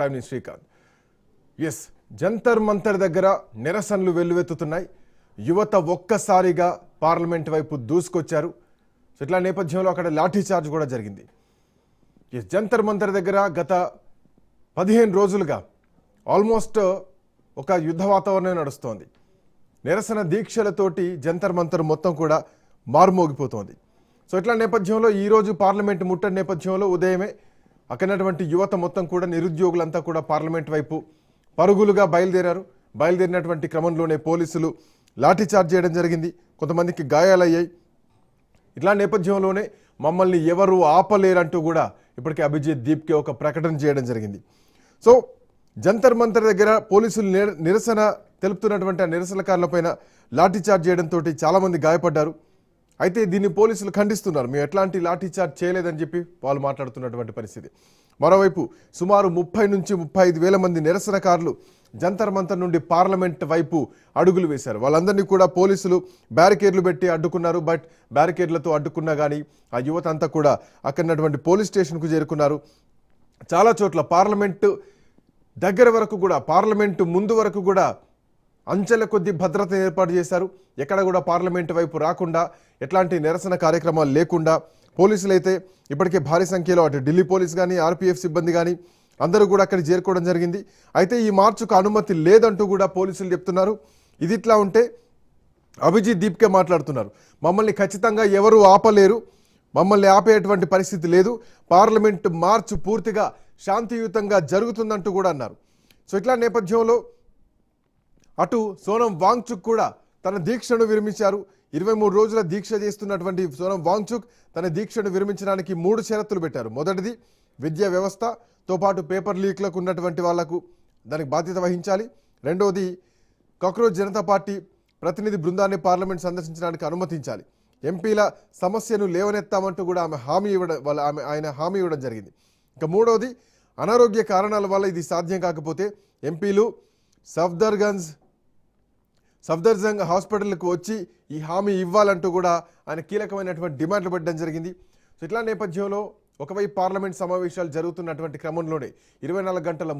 Prime minister Srikanth. Yes, Jantar Mantar దగ్గర నిరసనలు వెల్లువెత్తుతున్నాయి. యువత ఒక్కసారిగా పార్లమెంట్ వైపు దూసుకొచ్చారు. సో ఇట్లా నేపథ్యంలో అక్కడ లాఠీ చార్జ్ కూడా జరిగింది. ఎస్, జంతర్ మంతర్ దగ్గర గత 15 రోజులుగా ఆల్మోస్ట్ ఒక యుద్ధ వాతావరణం నడుస్తోంది. నిరసన దీక్షలతోటి జంతర్ మంతర్ మొత్తం కూడా మారుమోగిపోతోంది. సో ఇట్లా నేపథ్యంలో ఈరోజు పార్లమెంట్ ముట్టడి నేపథ్యంలో ఉదయమే అక్కడటువంటి యువత మొత్తం కూడా నిరుద్యోగులంతా కూడా పార్లమెంట్ వైపు పరుగులుగా బయలుదేరినటువంటి క్రమంలోనే పోలీసులు లాఠీచార్జ్ చేయడం జరిగింది. కొంతమందికి గాయాలయ్యాయి. ఇట్లా నేపథ్యంలోనే మమ్మల్ని ఎవరు ఆపలేరంటూ కూడా ఇప్పటికే అభిజిత్ దీప్కే ఒక ప్రకటన చేయడం జరిగింది. సో జంతర్ మంతర్ దగ్గర పోలీసులు నిరసన తెలుపుతున్నటువంటి ఆ నిరసనకారులపైన లాఠీచార్జ్ చేయడంతో చాలామంది గాయపడ్డారు. అయితే దీన్ని పోలీసులు ఖండిస్తున్నారు. మేము ఎట్లాంటి లాఠీచార్జ్ చేయలేదని చెప్పి వాళ్ళు మాట్లాడుతున్నటువంటి పరిస్థితి. మరోవైపు సుమారు 30 నుంచి 35 వేల మంది నిరసనకారులు జంతర్ మంతర్ నుండి పార్లమెంట్ వైపు అడుగులు వేశారు. వాళ్ళందరినీ కూడా పోలీసులు బ్యారికేడ్లు పెట్టి అడ్డుకున్నారు. బట్ బ్యారికేడ్లతో అడ్డుకున్నా కానీ ఆ యువత అంతా కూడా అక్కడటువంటి పోలీస్ స్టేషన్కు చేరుకున్నారు. చాలా చోట్ల పార్లమెంటు దగ్గర వరకు కూడా, పార్లమెంటు ముందు వరకు కూడా అంచెల కొద్ది భద్రత ఏర్పాటు చేశారు. ఎక్కడ కూడా పార్లమెంటు వైపు రాకుండా, ఎట్లాంటి నిరసన కార్యక్రమాలు లేకుండా పోలీసులు అయితే ఇప్పటికే భారీ సంఖ్యలో అటు ఢిల్లీ పోలీస్ కానీ, ఆర్పీఎఫ్ సిబ్బంది కానీ అందరూ కూడా అక్కడికి చేరుకోవడం జరిగింది. అయితే ఈ మార్చుకు అనుమతి లేదంటూ కూడా పోలీసులు చెప్తున్నారు. ఇది ఇట్లా ఉంటే అభిజిత్ దీప్కే మాట్లాడుతున్నారు. మమ్మల్ని ఖచ్చితంగా ఎవరు ఆపలేరు, మమ్మల్ని ఆపేటువంటి పరిస్థితి లేదు, పార్లమెంట్ మార్చు పూర్తిగా శాంతియుతంగా జరుగుతుందంటూ కూడా అన్నారు. సో ఇట్లా నేపథ్యంలో అటు సోనం వాంగ్చుక్ కూడా తన దీక్షను విరమించారు. 23 రోజుల దీక్ష చేస్తున్నటువంటి సోనం వాంగ్చుక్ తన దీక్షను విరమించడానికి 3 షరతులు పెట్టారు. మొదటిది, విద్యా వ్యవస్థతో పాటు పేపర్ లీక్లకు ఉన్నటువంటి వాళ్లకు దానికి బాధ్యత వహించాలి. రెండవది, కాక్రోచ్ జనతా పార్టీ ప్రతినిధి బృందాన్ని పార్లమెంట్ సందర్శించడానికి అనుమతించాలి. ఎంపీల సమస్యను లేవనెత్తామంటూ కూడా ఆయన హామీ ఇవ్వడం జరిగింది. ఇక మూడవది, అనారోగ్య కారణాల వల్ల ఇది సాధ్యం కాకపోతే ఎంపీలు సఫ్దర్జంగ్ హాస్పిటల్కు వచ్చి ఈ హామీ ఇవ్వాలంటూ కూడా ఆయన కీలకమైనటువంటి డిమాండ్లు పెట్టడం జరిగింది. సో ఇట్లా నేపథ్యంలో ఒకవైపు పార్లమెంట్ సమావేశాలు జరుగుతున్నటువంటి క్రమంలోనే 24 గంటల